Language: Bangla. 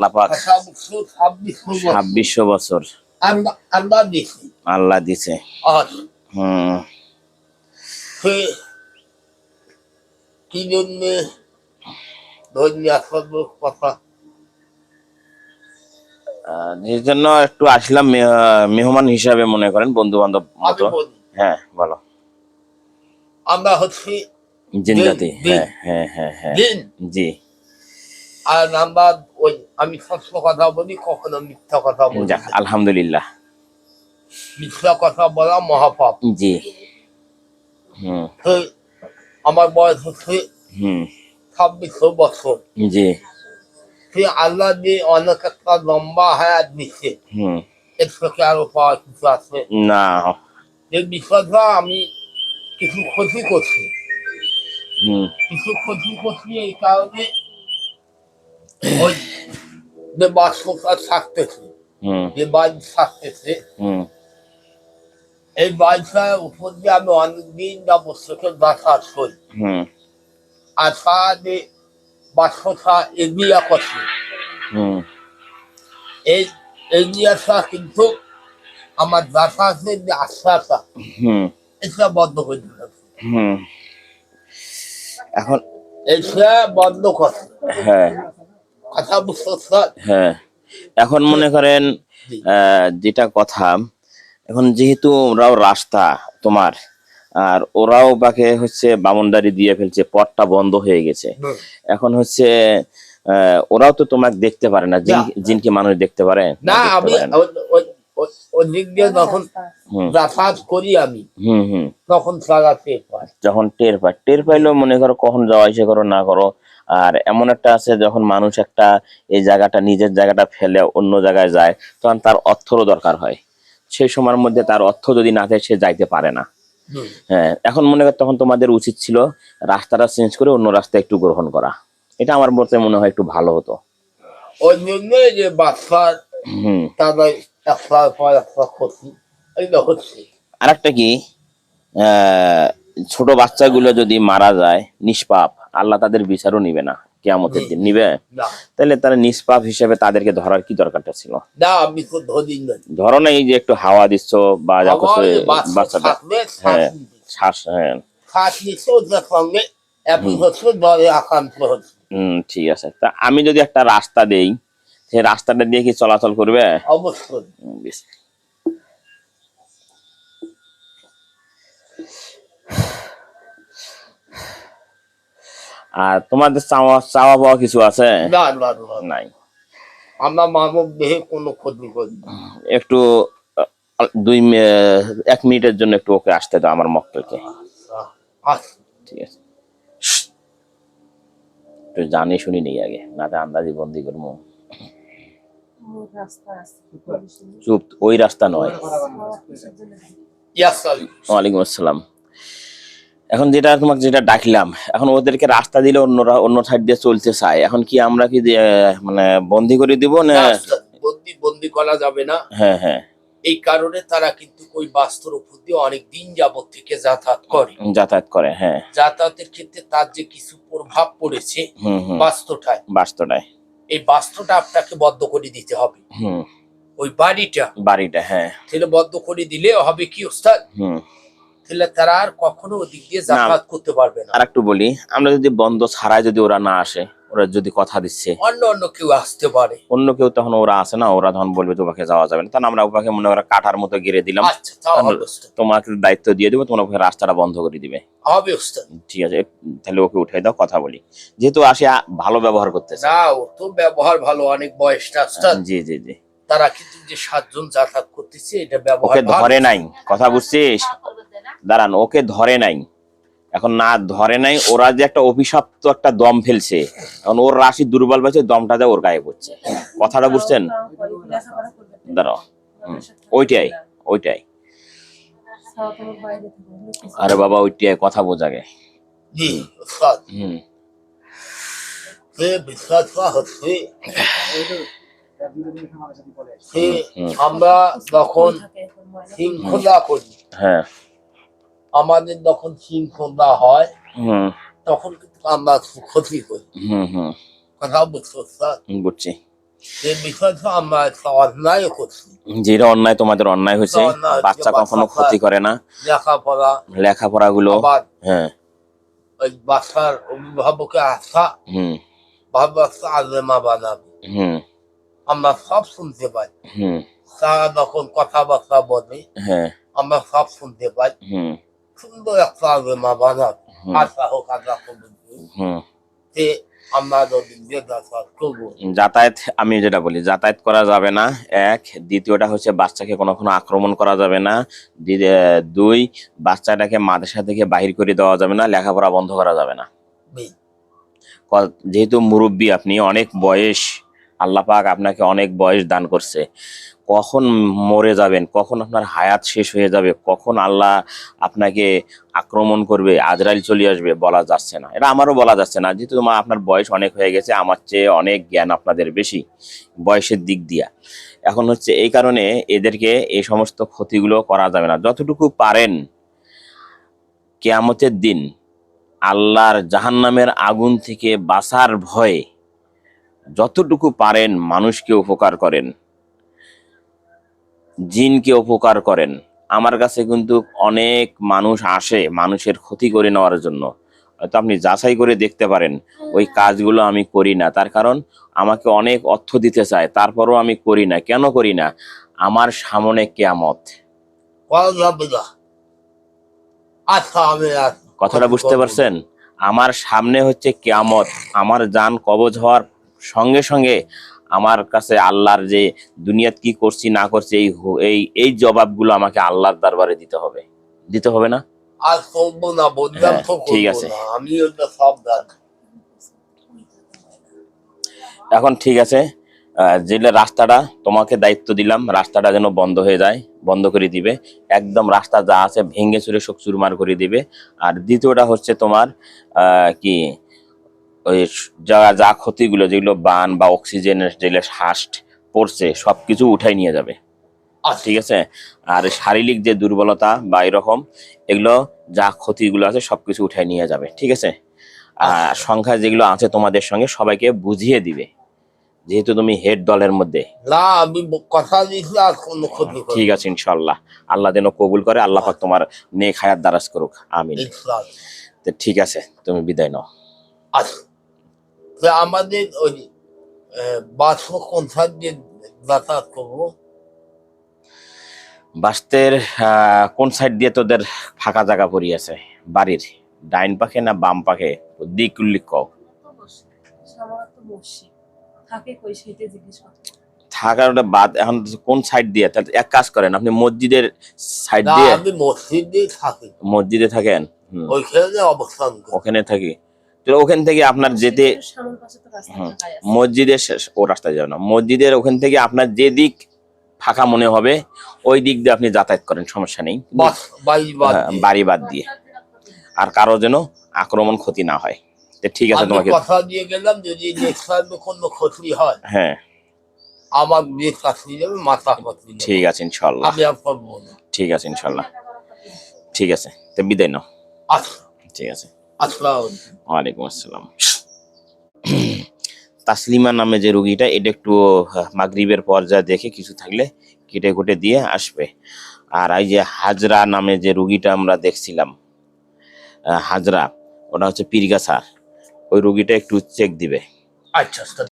আল্লাহ পাক 2600 বছর আল্লাহ দিছে। কি জন্য ধন্যবাদ কথা এই জন্য একটু আসলাম মেহমান হিসাবে, মনে করেন বন্ধু বান্ধব মতো। হ্যাঁ বলো। আমরা হচ্ছি জিনজাতি। হ্যাঁ হ্যাঁ হ্যাঁ হ্যাঁ জি। আর আমরা ওই আমি সত্য কথা বলি, কখনো মিথ্যা কথা বলি। আলহামদুলিল্লাহ। মিথ্যা কথা বলা মহাপাপ। জি। আমার বয়স হচ্ছে 2600 বছর। জি। সে আল্লাহ দিয়ে অনেক একটা লম্বা হায়াত দিচ্ছে। এর থেকে আরো পাওয়ার কিছু আছে না? যে বিষয়টা আমি কিছু ক্ষতি করছি, কিছু ক্ষতি করছি এই কারণে ওই যে বাস্তবতা থাকতেছে, যে বাড়ি থাকতেছে, এই বাড়িটার উপর দিয়ে আমি অনেকদিন যাবৎ থেকে যাতায়াত করি। আর তারা যে বাস্তবতা এগিয়ে করছে, এই এগিয়েটা কিন্তু আমার যাতায়াতের যে আশ্বাসটা, এটা বন্ধ করে দিতে হবে। এখন এটা বন্ধ করছে। হ্যাঁ কথা বুঝতে। হ্যাঁ এখন মনে করেন যেটা কথা, এখন যেহেতু ওরাও রাস্তা তোমার, আর ওরাও বাকে হচ্ছে বামনদারি দিয়ে ফেলছে, পথটা বন্ধ হয়ে গেছে। এখন হচ্ছে ওরাও তো তোমাকে দেখতে পারে না, জিনকে মানুষ দেখতে পারে না। আমি ওই দিক দিয়ে যখন যাতায়াত করি আমি, তখন যখন টের পাইলেও মনে করো কখন যাওয়া এসে করো না করো। আর এমন একটা আছে, যখন মানুষ একটা এই জায়গাটা নিজের জায়গাটা ফেলে অন্য জায়গায় যায়, তখন তার অর্থরও দরকার হয়। সেই সময়ের মধ্যে তার অর্থ যদি না থাকে, সে যাইতে পারে না। হ্যাঁ, এখন মনে কর তখন তোমাদের উচিত ছিল রাস্তাটা চেঞ্জ করে অন্য রাস্তা একটু গ্রহণ করা। এটা আমার মতে মনে হয় একটু ভালো হতো। ওই জন্য যে বাচ্চার তাদের আর একটা কি, ছোট বাচ্চাগুলো যদি মারা যায় নিষ্পাপ, আল্লাহ তাদের বিচারও নিবে না কিয়ামতের দিন। নিবে? তাহলে তারা নিষ্পাপ হিসেবে তাদেরকে ধরার কি দরকারটা ছিল? না, আমি তো ধরো না, এই যে একটু হাওয়া দিচ্ছ বা বাচ্চাটা শ্বাস, ঠিক আছে। তা আমি যদি একটা রাস্তা দেই, সেই রাস্তাটা দিয়ে কি চলাচল করবে? অবশ্যই। আর তোমাদের চাওয়া পাওয়া কিছু আছে? নাই। আমরা মানব দেহে কোনো ক্ষতি করি। একটু 1 মিনিটের জন্য একটু ওকে আসতে দাও আমার মক্কেলকে। ঠিক আছে, একটু জানি শুনি নেই আগে, না তো আন্দাজি বন্দি করবো। চুপ, ওই রাস্তা নয়। ওয়ালাইকুম আসসালাম। এখন তোমাকে যেটা ডাকলাম, এখন ওদেরকে রাস্তা দিলে অন্য সাইড দিয়ে চলতে চায়, এখন কি আমরা কি মানে বন্দি করে দিব না? বন্দি করা যাবে না। হ্যাঁ হ্যাঁ, এই কারণে তারা কিন্তু ওই বাস্তুর উপর দিয়ে অনেক দিন যাবত থেকে যাতায়াত করে। হ্যাঁ, যাতায়াতের ক্ষেত্রে তার যে কিছু প্রভাব পড়েছে বাস্তুটায়, এই বাস্তুটা আপনাকে বদ্ধ করে দিতে হবে। ওই বাড়িটা হ্যাঁ, তাহলে বদ্ধ করে দিলে হবে কি ওস্তাদ, তাহলে তারা আর কখনো ওদিক দিয়ে যাতায়াত করতে পারবে না। আর একটু বলি, আমরা যদি বন্ধ ছাড়াই যদি ওরা না আসে, ওরা যদি কথা দিচ্ছে অন্য কেউ আসতে পারে, অন্য কেউ, তখন ওরা আসে না, ওরা তখন বলবে তোমাকে যাওয়া যাবে না, তখন আমরা ওকে মনে করে কাঠার মতো ঘিরে দিলাম, তোমাকে দায়িত্ব দিয়ে দেবো, তোমার ওকে রাস্তাটা বন্ধ করে দিবে। ঠিক আছে, তাহলে ওকে উঠে দাও, কথা বলি। যেহেতু আসে ভালো ব্যবহার করতেছে। না, ও তো ব্যবহার ভালো, অনেক বয়সটা। জি জি জি। তারা কিন্তু যে 7 জন যাতায়াত করতেছে, এটা ব্যবহার ওকে ধরে নাই, কথা বুঝছিস? দাঁড়ান, ওকে ধরে নাই, এখন না ধরে নাই, ওরা যে একটা অভিশপ্ত একটা দম ফেলছে, এখন ওর রাশি দুর্বল পাচ্ছে, দমটা দেয় ওর গায়ে পড়ছে। কথাটা বুঝছেন? দাঁড়াও, ওইটাই আরে বাবা, ওইটাই কথা বোঝা গে। আমরা যখন শৃঙ্খলা করি, হ্যাঁ, আমাদের যখন শৃঙ্খলা হয়, তখন কিন্তু আমরা ক্ষতি করি। কথা বুঝছি। এই বিষয়টা আমরা একটা অন্যায় করছি। যেটা অন্যায়, তোমাদের অন্যায় হয়েছে। অন্যায় হচ্ছে, বাচ্চা কখনো বাচ্চাটা ক্ষতি করে না, লেখাপড়া লেখাপড়া গুলো। আবার হ্যাঁ, ওই বাচ্চার অভিভাবকের আশা হুম ভাববাচ্চা আলেমা বানাবে, হুম আমরা সব শুনতে পাই। হুম তারা যখন কথাবার্তা বলে হ্যাঁ আমরা সব শুনতে পাই। হুম সুন্দর একটা আলেমা বানাবে, হুম আশা হোক আশা করবেন হুম যে আমরা যদি যেটা করবো। যাতায়াত, আমি যেটা বলি, যাতায়াত করা যাবে না, এক। দ্বিতীয়টা হচ্ছে বাচ্চাকে কখনো আক্রমণ করা যাবে না। দুই, বাচ্চাটাকে মাদ্রাসা থেকে বাহির করে দেওয়া যাবে না, লেখাপড়া বন্ধ করা যাবে না। যেহেতু মুরব্বী, আপনি অনেক বয়স, আল্লাহ পাক আপনাকে অনেক বয়স দান করছে। কখন মরে যাবেন, কখন আপনার হায়াত শেষ হয়ে যাবে, কখন আল্লাহ আপনাকে আক্রমণ করবে, আজরাইল চলে আসবে, বলা যাচ্ছে না। এটা আমারও বলা যাচ্ছে না, যেহেতু আপনার বয়স অনেক হয়ে গেছে, আমার চেয়ে অনেক জ্ঞান আপনাদের বেশি বয়সের দিক দিয়া। এখন হচ্ছে এই কারণে এদেরকে এই সমস্ত ক্ষতিগুলো করা যাবে না। যতটুকু পারেন কিয়ামতের দিন আল্লাহর জাহান্নামের আগুন থেকে বাঁচার ভয়ে যতটুকু পারেন মানুষকে উপকার করেন, জিনকে উপকার করেন। আমার কাছে কিন্তু অনেক মানুষ আসে মানুষের ক্ষতি করে নেওয়ার জন্য, হয়তো আপনি যাচাই করে দেখতে পারেন। ওই কাজগুলো আমি করি না, তার কারণ আমাকে অনেক অর্থ দিতে চায়, তারপরও আমি করি না। কেন করি না? আমার সামনে কিয়ামত। কথাটা বুঝতে পারছেন? আমার সামনে হচ্ছে কিয়ামত। আমার জান কবজ হওয়ার সঙ্গে সঙ্গে আমার কাছে আল্লাহর যে দুনিয়াত কি করছি না করছি এই এই জবাবগুলো আমাকে আল্লাহর দরবারে দিতে হবে। দিতে হবে না? আর করবো না, বললাম তো ঠিক করবো আছে। না, আমি ওটা সব জানি। এখন ঠিক আছে, যে রাস্তাটা তোমাকে দায়িত্ব দিলাম, রাস্তাটা যেন বন্ধ হয়ে যায়, বন্ধ করে দিবে। একদম রাস্তা যা আছে ভেঙে চুরে সব চুরমার করে দিবে। আর দ্বিতীয়টা হচ্ছে তোমার কি ওই যা যা ক্ষতিগুলো, যেগুলো বান বা অক্সিজেনের যেগুলো শ্বাস পড়ছে, সবকিছু উঠাই নিয়ে যাবে। ঠিক আছে? আর শারীরিক যে দুর্বলতা বা এরকম এগুলো যা ক্ষতিগুলো আছে সবকিছু উঠাই নিয়ে যাবে। ঠিক আছে? আর সংখ্যা যেগুলো আছে তোমাদের সঙ্গে সবাইকে বুঝিয়ে দিবে, যেহেতু তুমি হেড দলের মধ্যে। না, আমি কথা দিয়েছি আর কোনো ক্ষতি করবো না। ঠিক আছে, ইনশাল্লাহ। আল্লাহ যেন কবুল করে, আল্লাহ পাক তোমার নেক হায়াত দারাজ করুক, আমিন। ইনশাআল্লাহ। তো ঠিক আছে, তুমি বিদায় নাও। আচ্ছা, তো আমাদের ওই বাস কোন সাইড দিয়ে যাতায়াত করবো? বাস্তের কোন সাইড দিয়ে তোদের ফাঁকা জায়গা পড়ি আছে বাড়ির? ডাইন পাখে না বাম পাখে? দিক উল্লেখ কও। থাকার ওটা বাদ। এখন কোন সাইড দিয়ে? তাহলে এক কাজ করেন, আপনি মসজিদের সাইড না, দিয়ে। আমি মসজিদে থাকি। মসজিদে থাকেন? ওইখানে অবস্থান করি। ওখানে থাকি। তো ওখান থেকে আপনার যেতে মসজিদের ও রাস্তায় যাবে না, মসজিদের ওখান থেকে আপনার যে দিক ফাঁকা মনে হবে ওই দিক দিয়ে আপনি যাতায়াত করেন, সমস্যা নেই। বাড়ি বাদ দিয়ে, আর কারো যেন আক্রমণ ক্ষতি না হয়। তো ঠিক আছে, তোমাকে কথা দিয়ে গেলাম, যদি নেক্সট টাইমে কোনো ক্ষতি হয়, হ্যাঁ আমার বিয়ে কাছে যাবে, মাথা ক্ষতি। ঠিক আছে, ইনশাল্লাহ। আমি আর করবো না। ঠিক আছে, ইনশাল্লাহ। ঠিক আছে, তো বিদায় নাও। আচ্ছা, ঠিক আছে। আসসালাম। ওয়ালাইকুম আসসালাম। তাসলিমা নামে যে রুগীটা, এটা একটু মাগরিবের পর্যায়ে দেখে কিছু থাকলে কেটে কুটে দিয়ে আসবে। আর এই যে হাজরা নামে যে রুগীটা আমরা দেখছিলাম, হাজরা, ওটা হচ্ছে পীরগাছা, ওই রুগীটা একটু চেক দিবে। আচ্ছা।